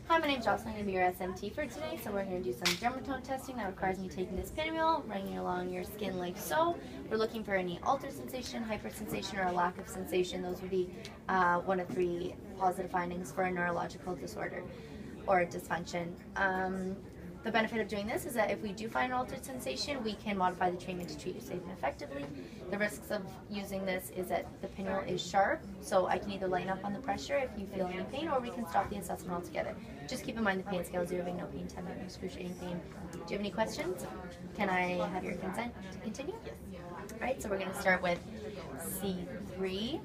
Hi, my name's Jocelyn. I'm going to be your SMT for today. So we're going to do some dermatome testing that requires me taking this pinwheel, running it along your skin like so. We're looking for any altered sensation, hypersensation, or a lack of sensation. Those would be one of three positive findings for a neurological disorder or dysfunction. The benefit of doing this is that if we do find an altered sensation, we can modify the treatment to treat you safe and effectively. The risks of using this is that the pinwheel is sharp, so I can either lighten up on the pressure if you feel any pain, or we can stop the assessment altogether. Just keep in mind the pain scale: 0 being no pain, 10 being excruciating pain. Do you have any questions? Can I have your consent to continue? All right, so we're going to start with C3,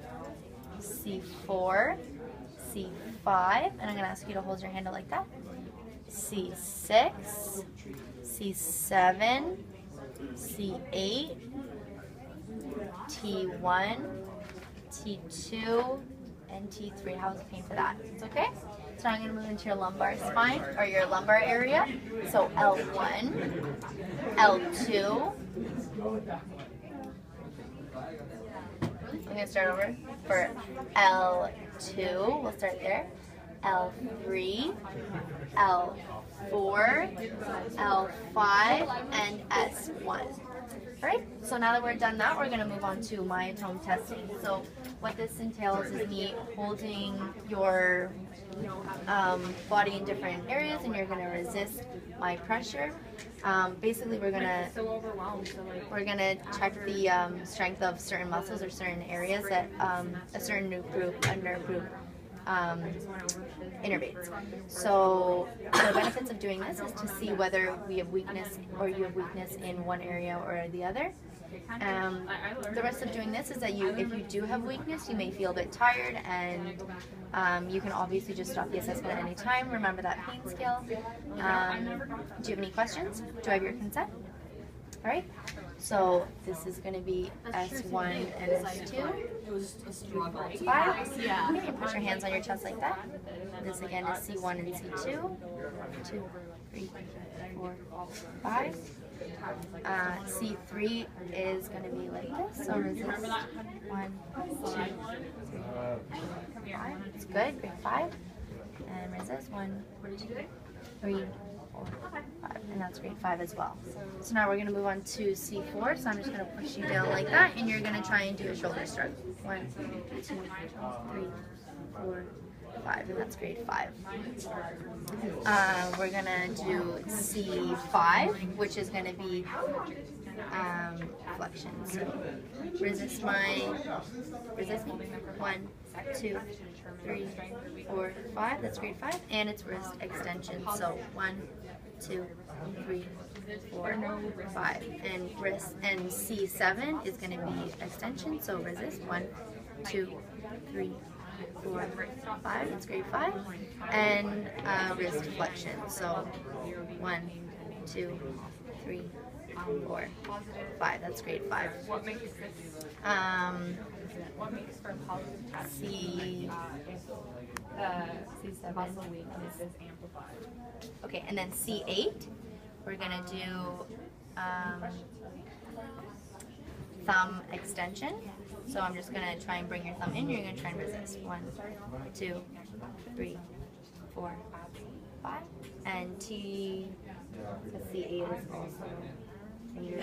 C4, C5, and I'm going to ask you to hold your handle like that. C6, C7, C8, T1, T2, and T3. How's the pain for that? It's okay? So now I'm going to move into your lumbar spine, or your lumbar area. So L1, L2. I'm going to start over for L2. We'll start there. L3, L4, L5, and S1. Alright, so now that we're done that, we're going to move on to myotome testing. So what this entails is me holding your body in different areas, and you're going to resist my pressure. Basically, we're gonna check the strength of certain muscles or certain areas that a certain nerve group innervates. So the benefits of doing this is to see whether we have weakness or you have weakness in one area or the other. The rest of doing this is that if you do have weakness, you may feel a bit tired, and you can obviously just stop the assessment at any time. Remember that pain scale. Do you have any questions? Do I have your consent? All right. So this is going to be S1 and S2. It was a struggle. 5. Yeah. You can put your hands on your chest like that. This again is C1 and C2. 2, 3, 4, 5. C3 is going to be like this. So resist. 1, 2, 3, 5. It's good. Grade 5. And resist. 1, 2, 3, 4, 5, and that's grade 5 as well. So now we're going to move on to C4, so I'm just going to push you down like that, and you're going to try and do a shoulder shrug. 1, 2, 3, 4, 5, and that's grade 5. We're going to do C5, which is going to be flexion. So resist me. 1, 2, 3, 4, 5. That's grade 5, and it's wrist extension. So 1, 2, 3, 4, 5, and wrist. And C7 is going to be extension. So resist. 1, 2, 3, 4, 5. That's grade 5, and wrist flexion. So 1, 2, 3, 4, 5. That's grade 5. What makes for positive test? C7 muscle weakness is amplified. Okay, and then C8, we're gonna do thumb extension. So I'm just gonna try and bring your thumb in. You're gonna try and resist. 1, 2, 3, 4, 5, and C8 is also finger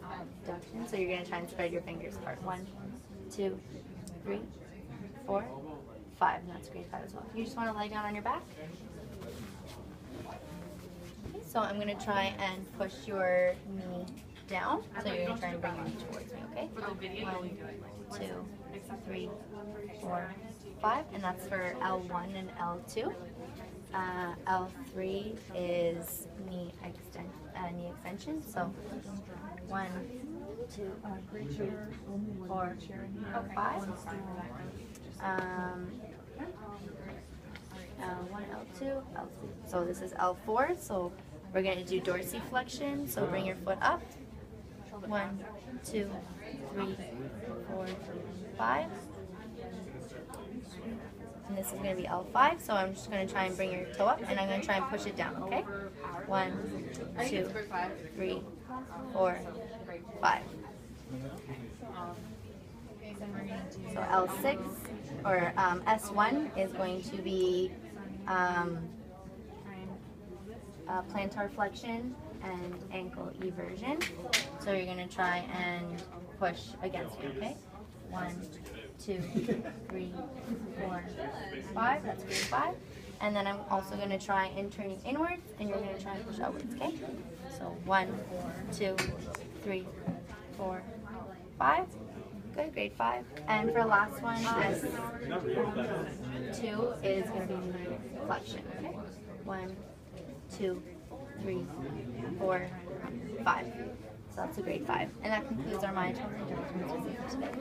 abduction. So you're gonna try and spread your fingers apart. 1, 2, 3, 4, 5, and that's grade 5 as well. You just want to lie down on your back. Okay, so I'm going to try and push your knee down. So you're going to try and bring your knee towards me, okay? 1, 2, 3, 4, 5, and that's for L1 and L2. L3 is knee extension. So 1, 2, 3, 4, 5. L1, L2, L3. So this is L4. So we're going to do dorsiflexion. So bring your foot up. 1, 2, 3, 4, 5. And this is going to be L5. So I'm just going to try and bring your toe up, and I'm going to try and push it down. Okay. 1, 2, 3, 4, 5. So L6 or S1 is going to be plantar flexion and ankle eversion. So you're going to try and push against me, okay? 1, 2, 3, 4, 5. That's grade 5. And then I'm also going to try and turn you inwards, and you're going to try and push outwards, okay? So 1, 2, 3, 4, 5. Good, grade 5. And for the last one, this 2 is going to be flexion, okay? 1, 2, 3, 4, 5. So that's a grade 5. And that concludes our myotomes and dermatomes for today.